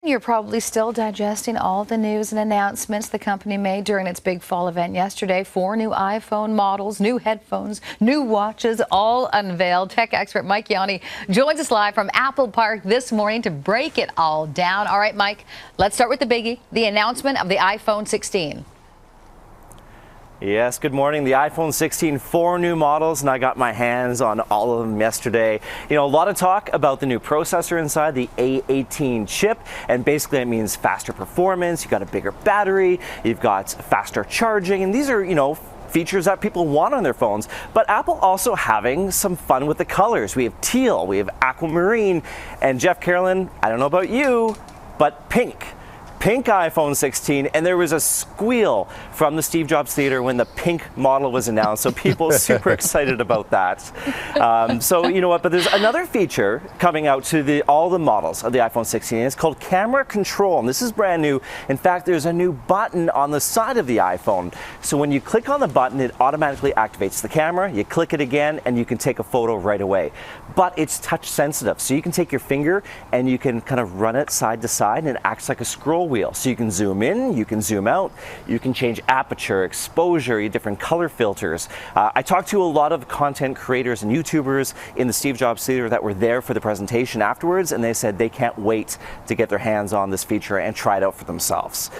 You're probably still digesting all the news and announcements the company made during its big fall event yesterday. 4 new iPhone models, new headphones, new watches, all unveiled. Tech expert Mike Yawney joins us live from Apple Park this morning to break it all down. All right, Mike, let's start with the biggie, the announcement of the iPhone 16. Yes, good morning. The iPhone 16, 4 new models, and I got my hands on all of them yesterday. You know, a lot of talk about the new processor inside, the A18 chip, and basically it means faster performance, you've got a bigger battery, you've got faster charging, and these are, you know, features that people want on their phones. But Apple also having some fun with the colors. We have teal, we have aquamarine, and Jeff Carolyn, I don't know about you, but pink. Pink iPhone 16, and there was a squeal from the Steve Jobs Theater when the pink model was announced, so people super excited about that. So you know what, but there's another feature coming out to all the models of the iPhone 16. It's called camera control, and this is brand new. In fact, there's a new button on the side of the iPhone. So when you click on the button, it automatically activates the camera. You click it again, and you can take a photo right away. But it's touch sensitive, so you can take your finger and you can kind of run it side to side, and it acts like a scroll wheel. So you can zoom in, you can zoom out, you can change aperture, exposure, different color filters. I talked to a lot of content creators and YouTubers in the Steve Jobs Theater that were there for the presentation afterwards, and they said they can't wait to get their hands on this feature and try it out for themselves.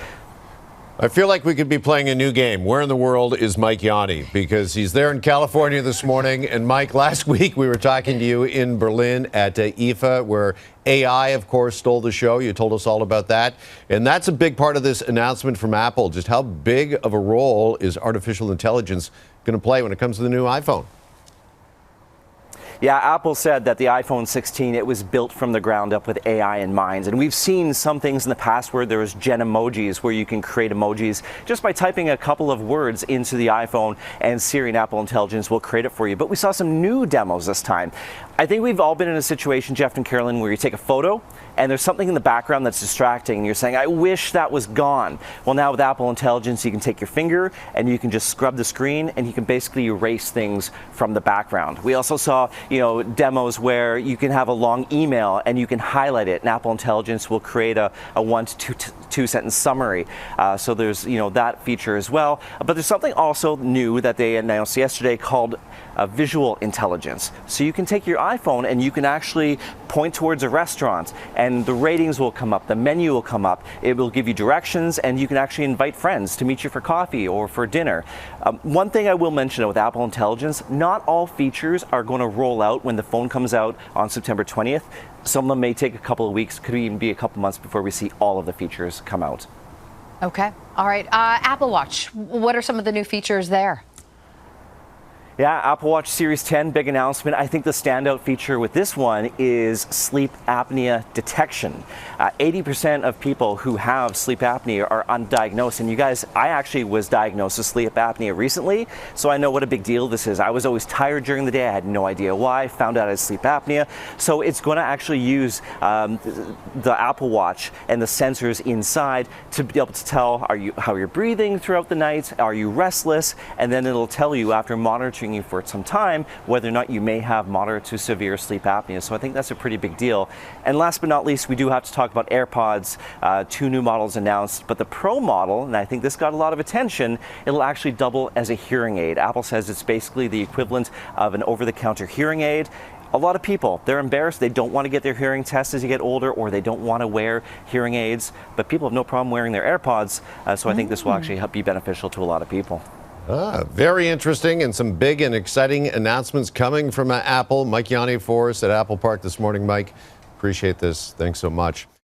I feel like we could be playing a new game. Where in the world is Mike Yawney? Because he's there in California this morning. And Mike, last week we were talking to you in Berlin at IFA, where AI, of course, stole the show. You told us all about that. And that's a big part of this announcement from Apple. Just how big of a role is artificial intelligence going to play when it comes to the new iPhone? Yeah, Apple said that the iPhone 16, it was built from the ground up with AI in mind. And we've seen some things in the past where there was Gen emojis, where you can create emojis just by typing a couple of words into the iPhone, and Siri and Apple Intelligence will create it for you. But we saw some new demos this time. I think we've all been in a situation, Jeff and Carolyn, where you take a photo and there's something in the background that's distracting and you're saying, I wish that was gone. Well, now with Apple Intelligence, you can take your finger and you can just scrub the screen and you can basically erase things from the background. We also saw, you know, demos where you can have a long email and you can highlight it, and Apple Intelligence will create a 1 to 2 sentence summary. So there's, you know, that feature as well. But there's something also new that they announced yesterday called visual intelligence. So you can take your iPhone and you can actually point towards a restaurant and the ratings will come up, the menu will come up, it will give you directions, and you can actually invite friends to meet you for coffee or for dinner. One thing I will mention with Apple Intelligence, not all features are going to roll out when the phone comes out on September 20th. Some of them may take a couple of weeks, could even be a couple months before we see all of the features come out. Okay. All right. Apple Watch, what are some of the new features there? Yeah, Apple Watch Series 10, big announcement. I think the standout feature with this one is sleep apnea detection. 80% of people who have sleep apnea are undiagnosed. And you guys, I actually was diagnosed with sleep apnea recently, so I know what a big deal this is. I was always tired during the day. I had no idea why. Found out I had sleep apnea. So it's going to actually use the Apple Watch and the sensors inside to be able to tell how you're breathing throughout the night, are you restless, and then it'll tell you after monitoring you for some time whether or not you may have moderate to severe sleep apnea. So I think that's a pretty big deal. And last but not least, we do have to talk about AirPods. 2 new models announced, but the Pro model, and I think this got a lot of attention, it'll actually double as a hearing aid. Apple says it's basically the equivalent of an over-the-counter hearing aid. A lot of people, they're embarrassed, they don't want to get their hearing tests as you get older, or they don't want to wear hearing aids, but people have no problem wearing their AirPods, so I think this will actually help be beneficial to a lot of people. Very interesting, and some big and exciting announcements coming from Apple. Mike Yawney for us at Apple Park this morning. Mike, appreciate this. Thanks so much.